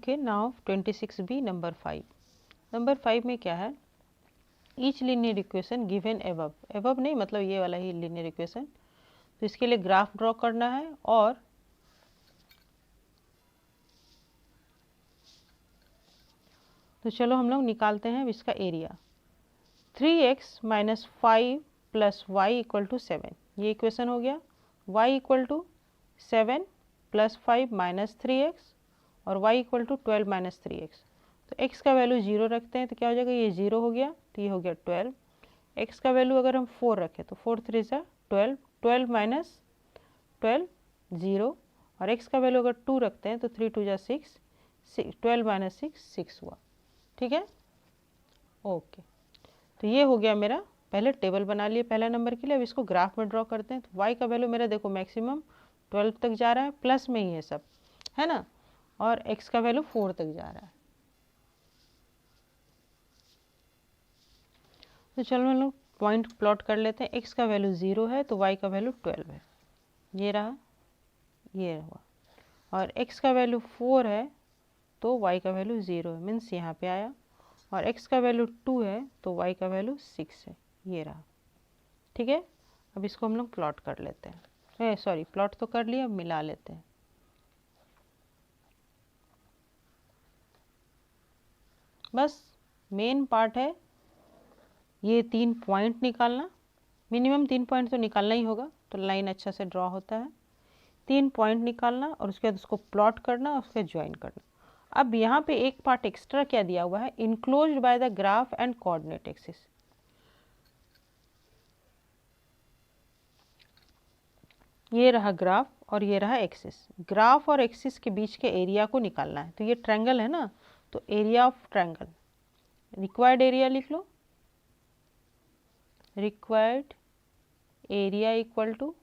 Okay, now 26b number 5। Number 5 में क्या है, each linear equation given above, above नहीं मतलब ये वाला ही लीनियर इक्वेशन, तो इसके लिए ग्राफ ड्रॉ करना है और तो चलो हम लोग निकालते हैं इसका area. 3x minus 5 plus y equal to 7, ये इक्वेशन हो गया। y equal to 7 plus 5 minus 3x और y equal to 12 minus 3x। तो x का वैल्यू 0 रखते हैं तो क्या हो जाएगा, ये 0 हो गया तो ये हो गया 12। x का वैल्यू अगर हम 4 रखें तो 4 3 सा 12, 12 माइनस 12 0, और x का वैल्यू अगर 2 रखते हैं तो 3 2 जा 6, 12 माइनस 6 6 हुआ। ठीक है, ओके। तो ये हो गया मेरा, पहले टेबल बना लिए पहला नंबर के लिए। अब इसको ग्राफ में ड्रॉ करते हैं। तो y का वैल्यू मेरा देखो मैक्सिमम 12 तक जा रहा है, प्लस में ही है सब, है ना, और x का वैल्यू 4 तक जा रहा है। तो चलो हम लोग पॉइंट प्लॉट कर लेते हैं। x का वैल्यू 0 है तो y का वैल्यू 12 है, ये रहा, ये हुआ। और x का वैल्यू 4 है तो y का वैल्यू 0 है, मीन्स यहाँ पे आया। और x का वैल्यू 2 है तो y का वैल्यू 6 है, ये रहा। ठीक है, अब इसको हम लोग प्लॉट कर लेते हैं। सॉरी, प्लॉट तो कर लिया, अब मिला लेते हैं। बस मेन पार्ट है ये 3 पॉइंट निकालना, मिनिमम 3 पॉइंट तो निकालना ही होगा, तो लाइन अच्छा से ड्रॉ होता है। 3 पॉइंट निकालना और उसके बाद उसको प्लॉट करना और उसके ज्वाइन करना। अब यहाँ पे एक पार्ट एक्स्ट्रा क्या दिया हुआ है, enclosed bye the graph and coordinate axis. ये रहा ग्राफ और ये रहा एक्सिस। ग्राफ और एक्सिस के बीच के एरिया को निकालना है। तो ये ट्रायंगल है ना, तो area of triangle, required area लिख लो, required area equal to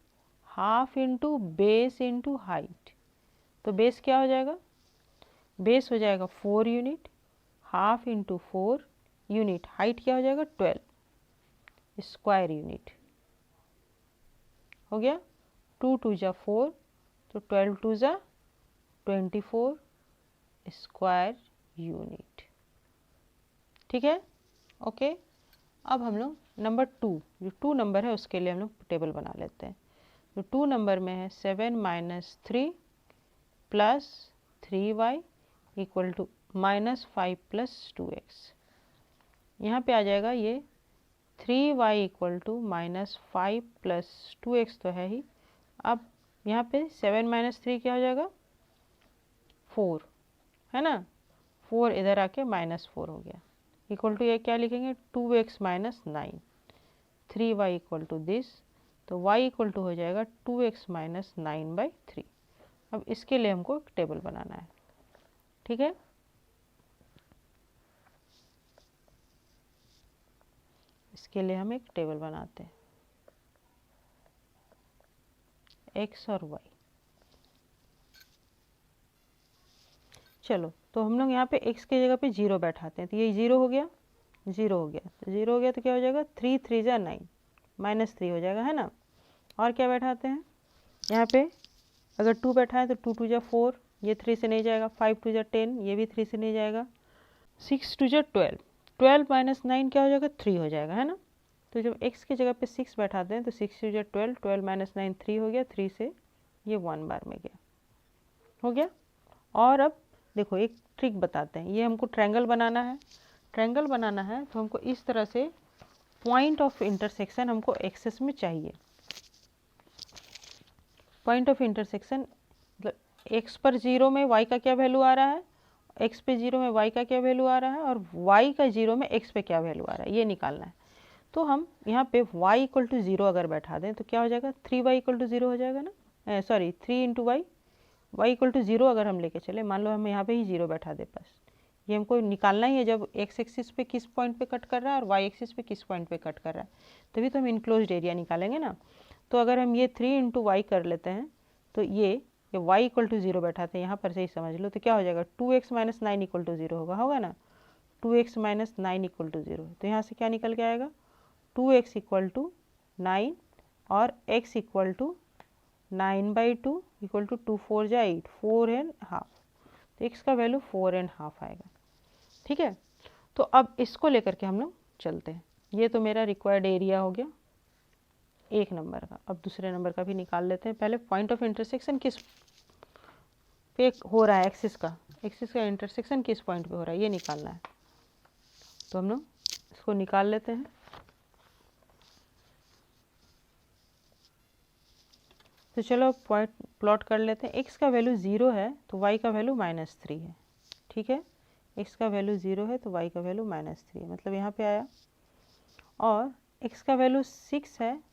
half into base into height. तो बेस क्या हो जाएगा, बेस हो जाएगा 4 unit, half into 4 unit, height क्या हो जाएगा 12 स्क्वायर यूनिट, हो गया। 2 2 जा 4 तो 12 2 जा 24 स्क्वायर यूनिट। ठीक है, ओके। अब हम लोग नंबर 2, जो 2 नंबर है उसके लिए हम लोग टेबल बना लेते हैं। तो 2 नंबर में है 7 minus 3 plus 3y equal to minus 5 plus 2x। यहाँ पे आ जाएगा ये 3y equal to minus 5 plus 2x तो है ही। अब यहाँ पे 7 माइनस 3 क्या हो जाएगा 4, है ना, 4 इधर आके माइनस 4 हो गया, इक्वल टू ये क्या लिखेंगे 2x minus 9, 3y equal to this, तो y इक्वल टू हो जाएगा 2x माइनस 9/3। अब इसके लिए हमको एक टेबल बनाना है। ठीक है, इसके लिए हम एक टेबल बनाते हैं, x और y। चलो, तो हम लोग यहाँ पे x की जगह पे 0 बैठाते हैं, तो ये 0 हो गया, 0 हो गया, तो 0 हो गया तो क्या हो जाएगा 3 3 जा 9 माइनस 3 हो जाएगा, है ना। और क्या बैठाते हैं यहाँ पे, अगर 2 बैठा है तो 2 2 जा 4, ये 3 से नहीं जाएगा, 5 2 जा 10, ये भी 3 से नहीं जाएगा, 6 2 जा 12, 12 माइनस 9 क्या हो जाएगा 3 हो जाएगा, है ना। तो जब x की जगह पे 6 बैठाते हैं तो 6 2 जा 12, 12 माइनस 9 3 हो गया, 3 से ये 1 बार में गया, हो गया। और अब देखो एक ट्रिक बताते हैं, ये हमको ट्रायंगल बनाना है। ट्रायंगल बनाना है तो हमको इस तरह से पॉइंट ऑफ इंटरसेक्शन हमको एक्सेस में चाहिए। पॉइंट ऑफ इंटरसेक्शन मतलब x पर 0 में y का क्या वैल्यू आ रहा है, x पे 0 में y का क्या वैल्यू आ रहा है, और y का 0 में x पे क्या वैल्यू आ रहा है, ये निकालना है। तो हम यहाँ पे y इक्वल टू 0 अगर बैठा दें तो क्या हो जाएगा 3y इक्वल टू 0 हो जाएगा ना, sorry 3 into y, y equal to 0 अगर हम लेके चले, मान लो हम यहाँ पे ही 0 बैठा दे, बस ये हमको निकालना ही है जब x एक्सिस पे किस पॉइंट पे कट कर रहा है और y एक्सिस पे किस पॉइंट पे कट कर रहा है, तभी तो हम इनक्लोज्ड एरिया निकालेंगे ना। तो अगर हम ये 3 इंटू वाई कर लेते हैं तो ये y इक्वल टू 0 बैठाते हैं, यहाँ पर से ही समझ लो, तो क्या हो जाएगा 2x माइनस 9 इक्वल टू 0 होगा ना, 2x माइनस 9 इक्वल टू 0। तो यहाँ से क्या निकल के आएगा 2x इक्वल टू 9 और x equal to 9/2 equal to 2 4 जा 8, 4 एंड हाफ, तो x का वैल्यू 4.5 आएगा। ठीक है, तो अब इसको लेकर के हम लोग चलते हैं। ये तो मेरा रिक्वायर्ड एरिया हो गया एक नंबर का। अब दूसरे नंबर का भी निकाल लेते हैं। पहले पॉइंट ऑफ इंटरसेक्शन किस पे हो रहा है, एक्सिस का इंटरसेक्शन किस पॉइंट पे हो रहा है ये निकालना है। तो हम लोग इसको निकाल लेते हैं। तो चलो पॉइंट प्लॉट कर लेते हैं। x का वैल्यू 0 है तो y का वैल्यू -3 है। ठीक है, x का वैल्यू 0 है तो y का वैल्यू -3 है, मतलब यहाँ पे आया। और x का वैल्यू 6 है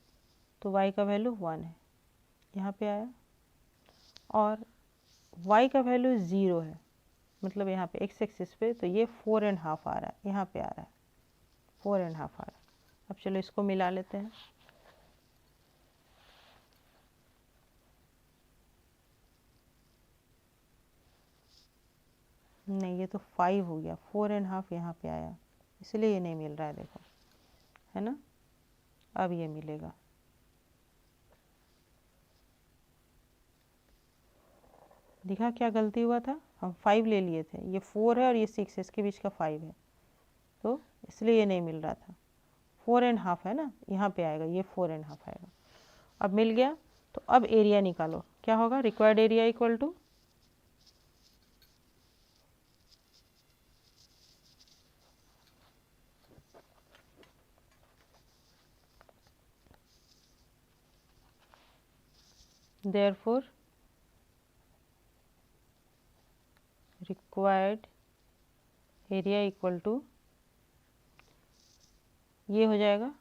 तो y का वैल्यू 1 है, यहाँ पे आया। और y का वैल्यू 0 है, मतलब यहाँ पे x एक्सिस पे, तो ये 4.5 आ रहा है, यहाँ पे आ रहा है 4.5 आ रहा है। अब चलो इसको मिला लेते हैं। नहीं, ये तो 5 हो गया, 4.5 यहाँ पे आया, इसलिए ये नहीं मिल रहा है, देखो है ना। अब ये मिलेगा। दिखा क्या गलती हुआ था, हम 5 ले लिए थे, ये 4 है और ये 6 है, इसके बीच का 5 है, तो इसलिए ये नहीं मिल रहा था। 4.5 है ना, यहाँ पे आएगा, ये 4.5 आएगा। अब मिल गया। तो अब एरिया निकालो, क्या होगा, required area equal to therefore required area equal to ये हो जाएगा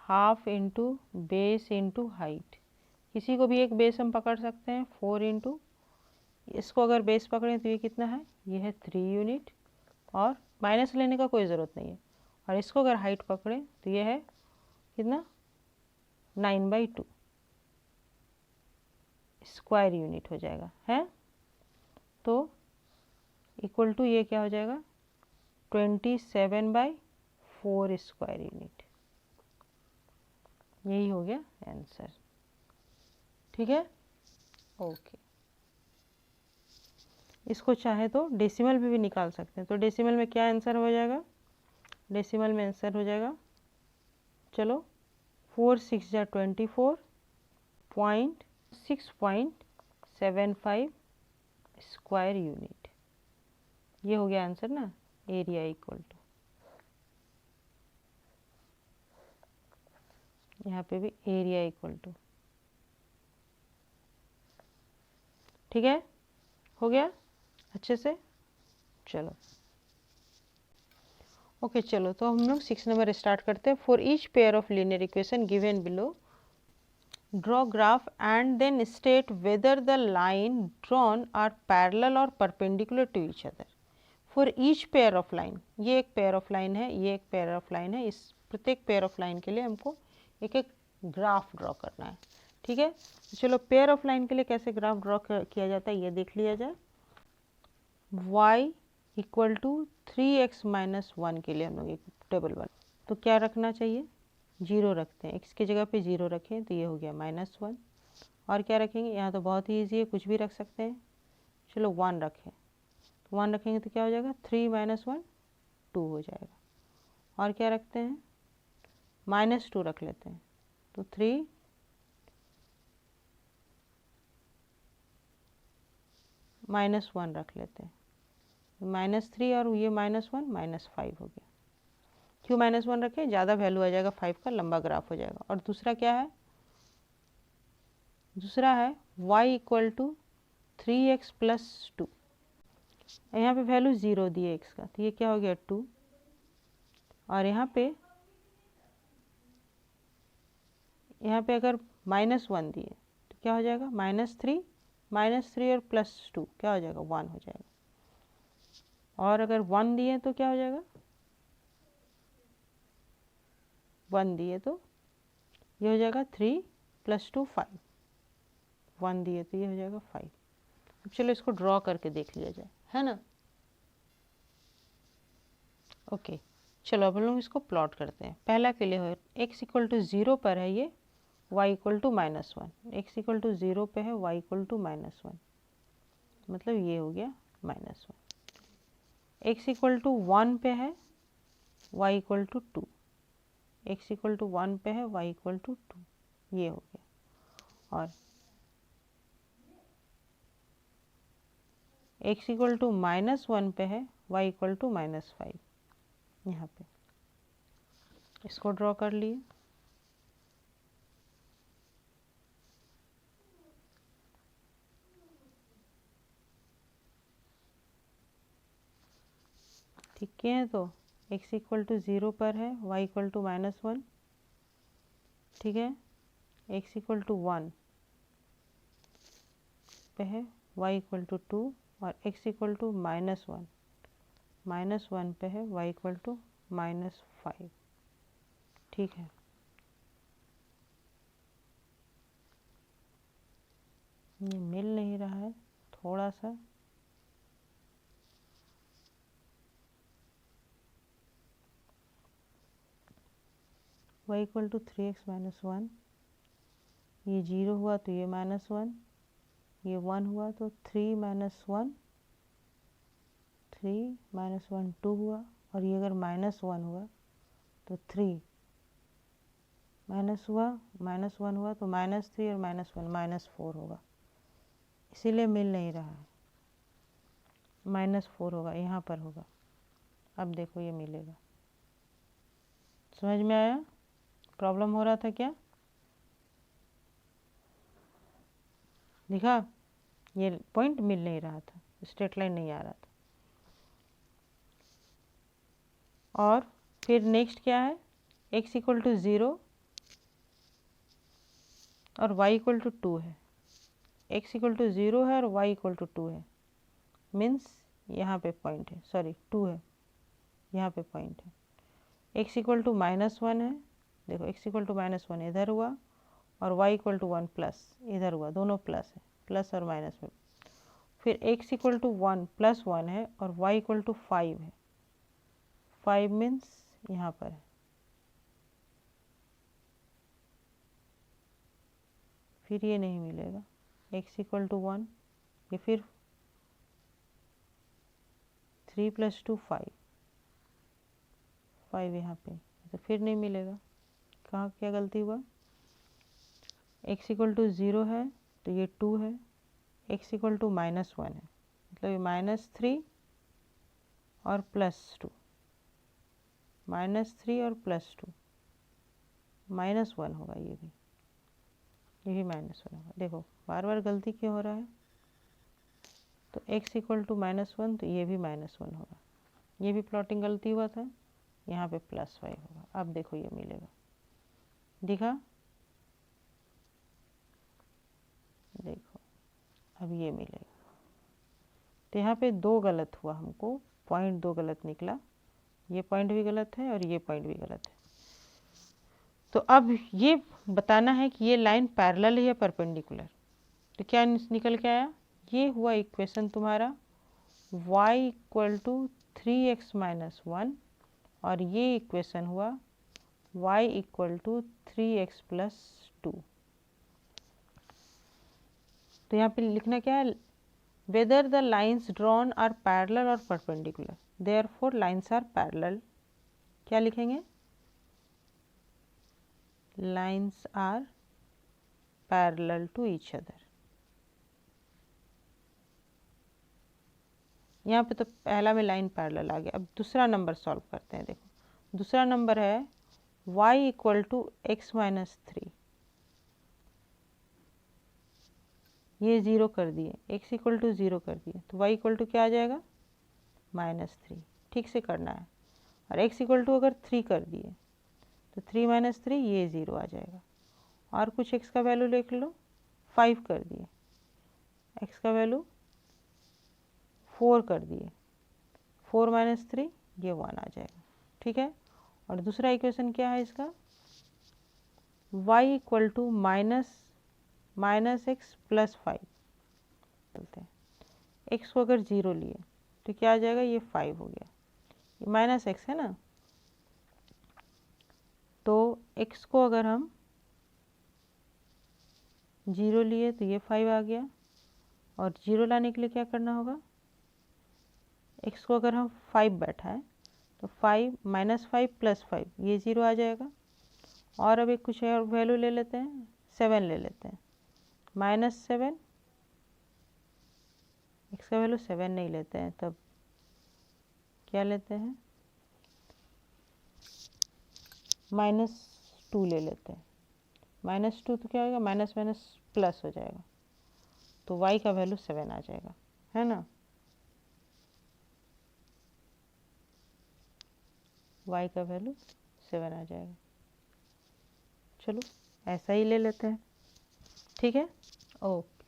half into base into height. किसी को भी एक बेस हम पकड़ सकते हैं, 4 इंटू, इसको अगर बेस पकड़ें तो ये कितना है, ये है 3 यूनिट, और माइनस लेने का कोई ज़रूरत नहीं है। और इसको अगर हाइट पकड़ें तो ये है कितना, 9/2 स्क्वायर यूनिट हो जाएगा, है। तो इक्वल टू ये क्या हो जाएगा, 27/4 स्क्वायर यूनिट। यही हो गया आंसर। ठीक है, ओके। इसको चाहे तो डेसिमल में भी निकाल सकते हैं। तो डेसिमल में क्या आंसर हो जाएगा, डेसिमल में आंसर हो जाएगा, चलो 4 6 जा 24.6.75 स्क्वायर यूनिट। ये हो गया आंसर ना, एरिया इक्वल टू, यहाँ पे भी एरिया इक्वल टू। ठीक है, हो गया अच्छे से। चलो ओके, चलो तो हम लोग 6 नंबर स्टार्ट करते हैं। For each pair of linear equation given below draw graph and then state whether the line drawn are parallel और perpendicular to each other. For each pair of line, ये एक pair of line है, ये एक pair of line है, इस प्रत्येक pair of line के लिए हमको एक एक ग्राफ ड्रॉ करना है। ठीक है, चलो पेयर ऑफ लाइन के लिए कैसे ग्राफ ड्रॉ किया जाता है ये देख लिया जाए। y इक्वल टू 3x - 1 के लिए हम लोग एक टेबल बना, तो क्या रखना चाहिए, 0 रखते हैं, x की जगह पे 0 रखें तो ये हो गया -1। और क्या रखेंगे, यहाँ तो बहुत ही ईजी है, कुछ भी रख सकते हैं। चलो 1 रखें, 1 रखेंगे तो क्या हो जाएगा, 3 - 1 2 हो जाएगा। और क्या रखते हैं, -2 रख लेते हैं, तो 3 -1 रख लेते हैं, -3 और ये -1 -5 हो गया। क्यों -1 रखें, ज़्यादा वैल्यू आ जाएगा 5 का, लंबा ग्राफ हो जाएगा। और दूसरा क्या है, दूसरा है y इक्वल टू 3x + 2। यहाँ पे वैल्यू 0 दिए x का, तो ये क्या हो गया 2। और यहाँ पे अगर -1 दिए तो क्या हो जाएगा, -3 और +2 क्या हो जाएगा, 1 हो जाएगा। और अगर 1 दिए तो क्या हो जाएगा, 1 दिए तो ये हो जाएगा 3 + 2 5, 1 दिए तो ये हो जाएगा 5। अब चलो इसको ड्रॉ करके देख लिया जाए, है ना। ओके, चलो अब हम लोग इसको प्लॉट करते हैं। पहला के लिए हो x इक्वल टू 0 पर है ये, y equal to -1, x equal to 0 पे है, y इक्वल टू -1, मतलब ये हो गया -1। x इक्वल टू 1 पे है, y equal to 2। x equal to 1 पे है, y इक्वल टू 2, ये हो गया। और x इक्वल टू -1 पे है, y इक्वल टू -5, यहाँ पे इसको ड्रॉ कर लिए। ठीक है, तो x इक्वल टू 0 पर है, y इक्वल टू -1, ठीक है। x इक्वल टू 1 पे है, y इक्वल टू 2, और x इक्वल टू -1 पे है, y इक्वल टू -5, ठीक है। ये मिल नहीं रहा है थोड़ा सा, y इक्वल टू 3x - 1, ये 0 हुआ तो ये -1, ये 1 हुआ तो 3 - 1, 3 - 1 2 हुआ, और ये अगर -1 हुआ तो 3 माइनस हुआ, -1 हुआ तो -3 और -1 -4 होगा, इसीलिए मिल नहीं रहा है। -4 होगा, यहाँ पर होगा। अब देखो ये मिलेगा। समझ में आया? प्रॉब्लम हो रहा था क्या? दिखा, ये पॉइंट मिल नहीं रहा था, स्ट्रेट लाइन नहीं आ रहा था। और फिर नेक्स्ट क्या है, x इक्वल टू 0 और y इक्वल टू 2 है। x इक्वल टू 0 है और y इक्वल टू 2 है, मीन्स यहाँ पे पॉइंट है, सॉरी 2 है, यहाँ पे पॉइंट है। x इक्वल टू -1 है, देखो x इक्वल टू -1 इधर हुआ, और y इक्वल टू 1 प्लस इधर हुआ, दोनों प्लस है, प्लस और माइनस में। फिर x इक्वल टू 1 + 1 है, और y इक्वल टू 5 है, 5 मीन्स यहाँ पर है। फिर ये नहीं मिलेगा, x इक्वल टू 1, ये फिर 3 + 2 5, 5 यहाँ पे, तो फिर नहीं मिलेगा। कहाँ क्या गलती हुआ, x इक्वल टू 0 है तो ये 2 है, x इक्वल टू -1 है, मतलब ये -3 और +2, -3 और +2, -1 होगा, ये भी -1 होगा। देखो बार बार गलती क्यों हो रहा है, तो x इक्वल टू -1 तो ये भी -1 होगा, ये भी प्लॉटिंग गलती हुआ था, यहाँ पे +5 होगा। अब देखो ये मिलेगा, दिखा, देखो अब ये मिलेगा। तो यहाँ पे 2 गलत हुआ हमको, पॉइंट 2 गलत निकला, ये पॉइंट भी गलत है और ये पॉइंट भी गलत है। तो अब ये बताना है कि ये लाइन पैरेलल है या परपेंडिकुलर। तो क्या निकल के आया, ये हुआ इक्वेशन तुम्हारा y इक्वल टू 3x - 1, और ये इक्वेशन हुआ y इक्वल टू 3x + 2। तो यहाँ पे लिखना क्या है, whether the lines drawn are parallel और perpendicular, therefore lines are parallel. क्या लिखेंगे, lines are parallel to each other. यहाँ पे तो पहला में लाइन पैरेलल आ गया। अब दूसरा नंबर सॉल्व करते हैं। देखो दूसरा नंबर है y इक्वल टू x - 3, ये 0 कर दिए, x इक्वल टू 0 कर दिए, तो y इक्वल टू क्या आ जाएगा, -3। ठीक से करना है। और x इक्वल टू अगर 3 कर दिए तो 3 - 3 ये 0 आ जाएगा। और कुछ x का वैल्यू लिख लो, 5 कर दिए, x का वैल्यू 4 कर दिए, 4 - 3 ये 1 आ जाएगा। ठीक है। और दूसरा इक्वेशन क्या है इसका, y इक्वल टू -x + 5 बोलते हैं। x को अगर 0 लिए तो क्या आ जाएगा, ये 5 हो गया, ये -x है ना, तो x को अगर हम 0 लिए तो ये 5 आ गया। और 0 लाने के लिए क्या करना होगा, x को अगर हम 5 बैठाएं तो 5 -5 + 5 ये 0 आ जाएगा। और अब एक कुछ और वैल्यू ले लेते हैं, 7 ले लेते हैं, -7, x का वैल्यू 7 नहीं लेते हैं, तब क्या लेते हैं, -2 ले लेते हैं। -2 तो क्या होगा, माइनस माइनस प्लस हो जाएगा, तो y का वैल्यू 7 आ जाएगा, है ना। y का वैल्यू 7 आ जाएगा। चलो ऐसा ही ले लेते हैं, ठीक है। ओके,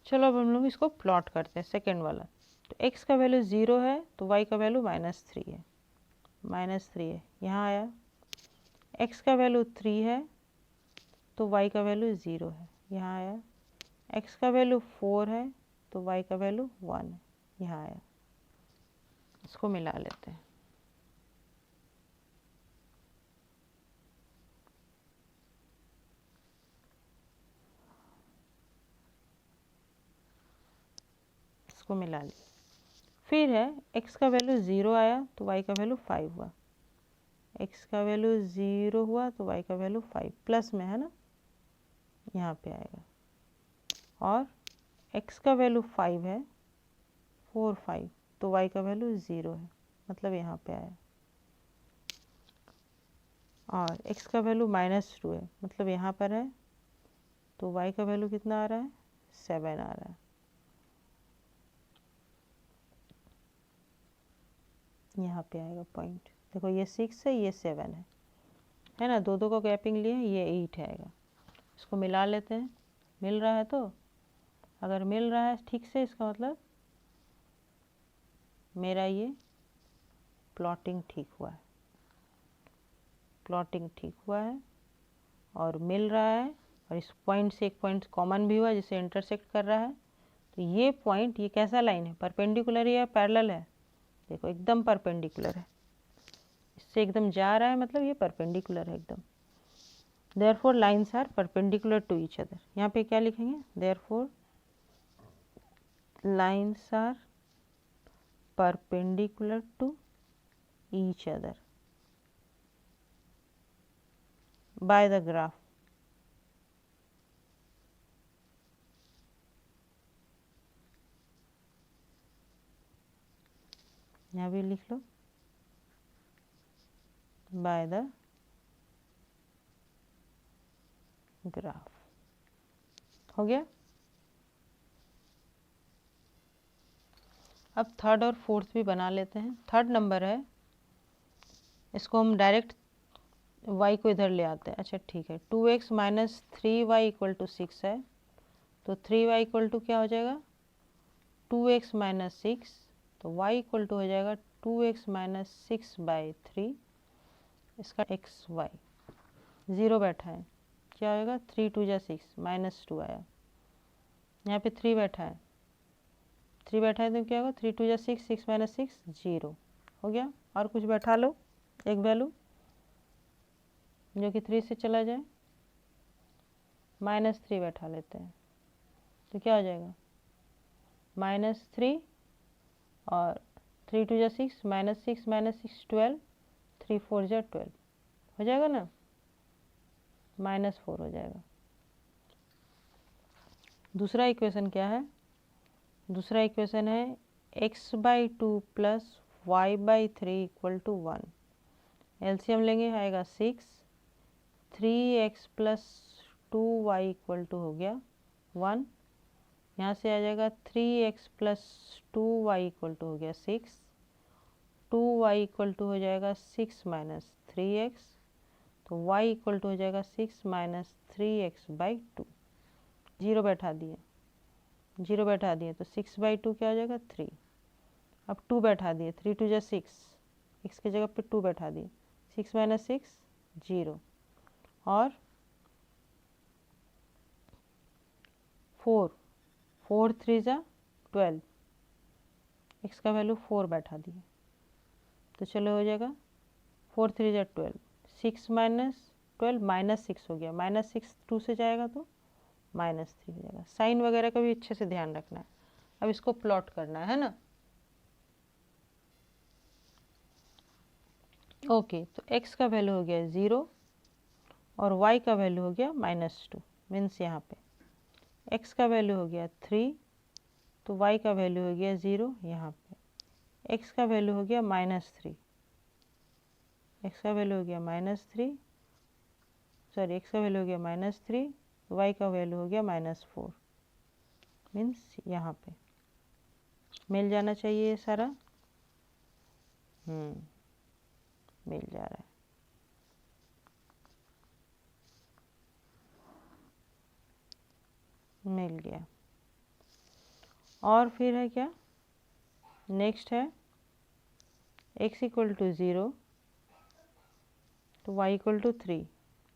चलो अब हम लोग इसको प्लॉट करते हैं सेकेंड वाला। तो x का वैल्यू 0 है तो y का वैल्यू -3 है, -3 है, यहाँ आया। x का वैल्यू 3 है तो y का वैल्यू 0 है, यहाँ आया। x का वैल्यू 4 है तो y का वैल्यू 1 है, यहाँ आया। इसको मिला लेते हैं। इसको मिला लिया। फिर है x का वैल्यू 0 आया तो y का वैल्यू 5 हुआ, x का वैल्यू 0 हुआ तो y का वैल्यू 5 प्लस में है ना, यहाँ पे आएगा। और x का वैल्यू 5 है, 4 5 तो y का वैल्यू 0 है, मतलब यहाँ पे आया। और x का वैल्यू -2 है, मतलब यहाँ पर है, तो y का वैल्यू कितना आ रहा है, 7 आ रहा है। यहाँ पे आएगा पॉइंट, देखो ये 6 है, ये 7 है ना, दो को गैपिंग लिए, ये 8 आएगा। इसको मिला लेते हैं, मिल रहा है। तो अगर मिल रहा है ठीक से, इसका मतलब मेरा ये प्लॉटिंग ठीक हुआ है, प्लॉटिंग ठीक हुआ है और मिल रहा है। और इस पॉइंट से एक पॉइंट कॉमन भी हुआ जिसे इंटरसेक्ट कर रहा है। तो ये पॉइंट, ये कैसा लाइन है, परपेंडिकुलर या पैरेलल है, देखो एकदम परपेंडिकुलर है, इससे एकदम जा रहा है, मतलब ये परपेंडिकुलर है एकदम। Therefore lines are perpendicular to each other. यहाँ पे क्या लिखेंगे, therefore lines are perpendicular to each other by the graph. यहाँ भी लिख लो, बाय द ग्राफ। हो गया। अब थर्ड और फोर्थ भी बना लेते हैं। थर्ड नंबर है, इसको हम डायरेक्ट y को इधर ले आते हैं। अच्छा ठीक है, 2x - 3y = 6 है, तो 3y = क्या हो जाएगा, 2x - 6, तो y = हो जाएगा 2x - 6/3। इसका xy 0 बैठा है, क्या होगा, 3 2 जा 6, -2 आया। यहाँ पे 3 बैठा है, 3 बैठा है तो क्या होगा, 3 2 जा 6, 6 - 6 0 हो गया। और कुछ बैठा लो, एक वैल्यू जो कि 3 से चला जाए, -3 बैठा लेते हैं, तो क्या हो जाएगा, -3 और 3 2 जा 6, -6 -6 12, 3 4 जा 12 हो जाएगा ना, -4 हो जाएगा। दूसरा इक्वेशन क्या है, दूसरा इक्वेशन है x/2 + y/3 = 1। एलसीएम लेंगे, आएगा 6, 3x + 2y = हो गया 1। यहाँ से आ जाएगा 3x + 2y = हो गया 6, 2y = हो जाएगा 6 - 3x, तो y = हो जाएगा 6 - 3x/2। 0 बैठा दिए, 0 बैठा दिए तो 6/2 क्या हो जाएगा, 3। अब 2 बैठा दिए, 3 2 जा 6, x की जगह पे 2 बैठा दिए, 6 - 6 0, और 4 4 3 जा 12, x का वैल्यू 4 बैठा दिए, तो चलो हो जाएगा 4 3 जा 12, 6 - 12 -6 हो गया, -6 2 से जाएगा तो -3 हो जाएगा। साइन वगैरह का भी अच्छे से ध्यान रखना है। अब इसको प्लॉट करना है ना। ओके, तो x का वैल्यू हो गया 0 और y का वैल्यू हो गया -2, मीन्स यहाँ पे x का वैल्यू हो गया 3, तो y का वैल्यू हो गया 0, यहाँ पे x का वैल्यू हो गया -3, x का वैल्यू हो गया -3, सॉरी x का वैल्यू हो गया -3, y का वैल्यू हो गया -4, मीन्स यहाँ पे मिल जाना चाहिए ये सारा। मिल जा रहा है। मिल गया। और फिर है क्या, नेक्स्ट है x इक्वल टू 0 तो y equal to 3,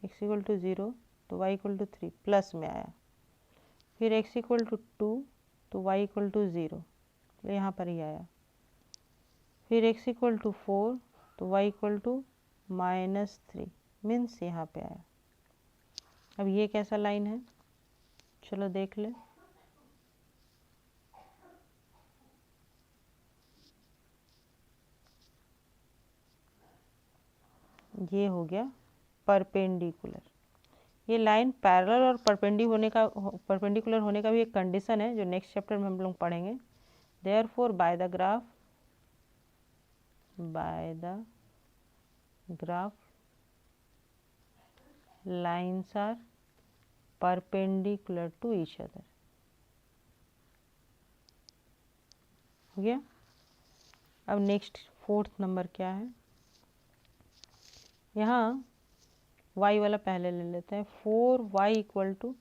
x equal to 0 तो y इक्वल टू 3, प्लस में आया। फिर x इक्वल टू 2 तो y इक्वल टू 0, तो यहाँ पर ही आया। फिर x इक्वल टू 4 तो y इक्वल टू -3, मीन्स यहाँ पे आया। अब ये कैसा लाइन है, चलो देख ले। ये हो गया परपेंडिकुलर। ये लाइन पैरेलल और परपेंडिकुलर होने का भी एक कंडीशन है जो नेक्स्ट चैप्टर में हम लोग पढ़ेंगे। Therefore by the graph lines are perpendicular to each other. हो गया। अब नेक्स्ट 4th नंबर क्या है, यहाँ y वाला पहले ले लेते हैं। 4y equal to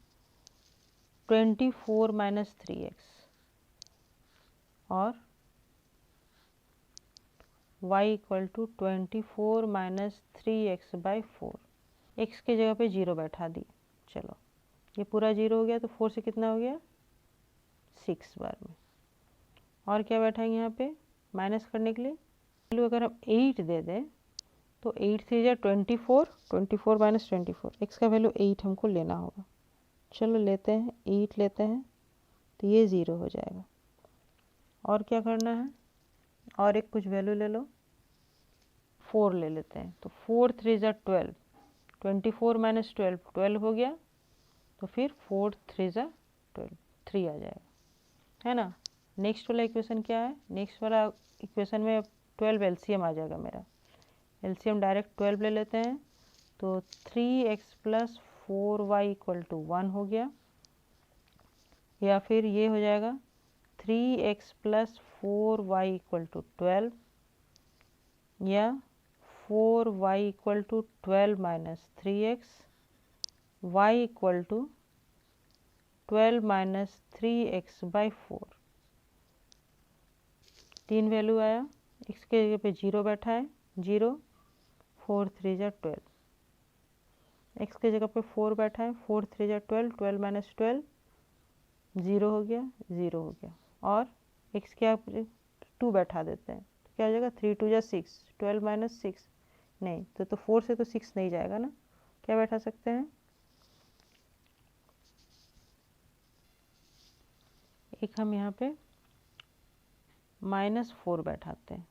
24 minus 3x और y equal to 24 minus 3x by 4। x के जगह पे 0 बैठा दी। चलो ये पूरा 0 हो गया, तो 4 से कितना हो गया 6 बार में। और क्या बैठाएंगे यहाँ पे माइनस करने के लिए, वैल्यू अगर हम 8 दे दें तो 8 से जा 24, 24 माइनस 24, x का वैल्यू 8 हमको लेना होगा। चलो लेते हैं 8 लेते हैं, तो ये 0 हो जाएगा। और क्या करना है, और एक कुछ वैल्यू ले लो, 4 ले लेते हैं, तो 4 3 जा 12, 24 माइनस 12 12 हो गया, तो फिर 4 3 जा 12 3 आ जाएगा, है ना। नेक्स्ट वाला इक्वेशन क्या है, नेक्स्ट वाला इक्वेशन में 12 एलसीएम आ जाएगा मेरा। एलसीएम डायरेक्ट 12 ले लेते हैं, तो 3x plus 4y equal to 1 हो गया, या फिर ये हो जाएगा 3x plus 4y equal to 12, या 4y equal to 12 minus 3x, y equal to 12 minus 3x by 4। 3 value आया, x के जगह पे 0 बैठा है, 0, 4 3 जा 12, x के जगह पे 4 बैठा है, 4 3 जा 12, 12 माइनस 12, 0 हो गया, 0 हो गया। और x के यहाँ पे 2 बैठा देते हैं, तो क्या हो जाएगा 3 2 जा 6, 12 माइनस 6, नहीं तो 4 से तो 6 नहीं जाएगा ना, क्या बैठा सकते हैं, एक हम यहाँ पे -4 बैठाते हैं,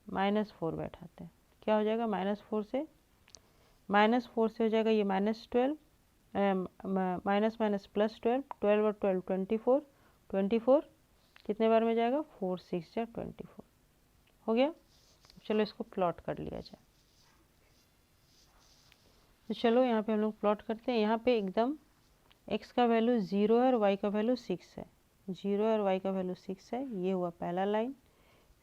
-4 बैठाते हैं, क्या हो जाएगा -4 से हो जाएगा ये -12, माइनस माइनस प्लस 12, 12 और 12 24, 24 कितने बार में जाएगा 4 6 या 24 हो गया। चलो इसको प्लॉट कर लिया जाए। तो चलो यहाँ पे हम लोग प्लॉट करते हैं। यहाँ पे एकदम x का वैल्यू 0 है और y का वैल्यू 6 है, 0 और y का वैल्यू 6 है, ये हुआ पहला लाइन।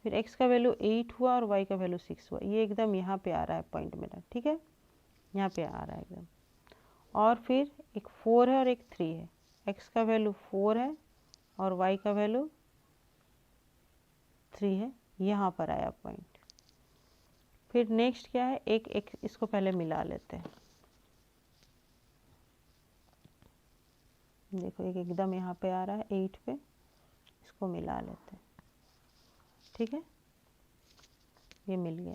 फिर x का वैल्यू 8 हुआ और y का वैल्यू 6 हुआ, ये एकदम यहाँ पे आ रहा है पॉइंट मेरा, ठीक है, यहाँ पे आ रहा है एकदम। और फिर एक 4 है और एक 3 है, x का वैल्यू 4 है और y का वैल्यू 3 है, यहाँ पर आया पॉइंट। फिर नेक्स्ट क्या है, एक इसको पहले मिला लेते हैं, देखो एक एकदम यहाँ पे आ रहा है 8 पे, इसको मिला लेते हैं, ठीक है, ये मिल गया।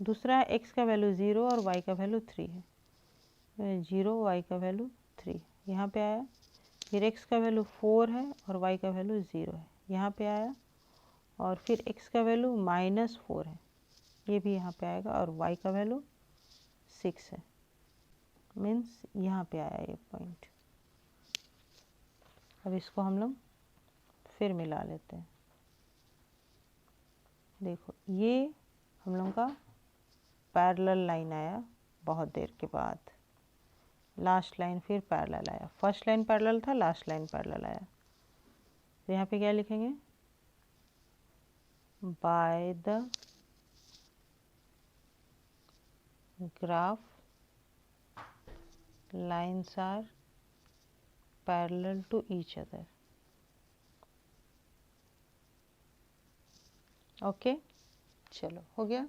दूसरा है x का वैल्यू 0 और y का वैल्यू 3 है, 0 y का वैल्यू 3 यहाँ पे आया। फिर x का वैल्यू 4 है और y का वैल्यू 0 है, यहाँ पे आया। और फिर x का वैल्यू -4 है, ये भी यहाँ पे आएगा। और y का वैल्यू 6 है, मीन्स यहाँ पे आया ये पॉइंट। अब इसको हम लोग फिर मिला लेते हैं। देखो ये हम लोग का पैरेलल लाइन आया बहुत देर के बाद, लास्ट लाइन फिर पैरेलल आया। फर्स्ट लाइन पैरेलल था, लास्ट लाइन पैरेलल आया। तो यहाँ पे क्या लिखेंगे, by the graph lines are parallel to each other. Okay, चलो हो गया।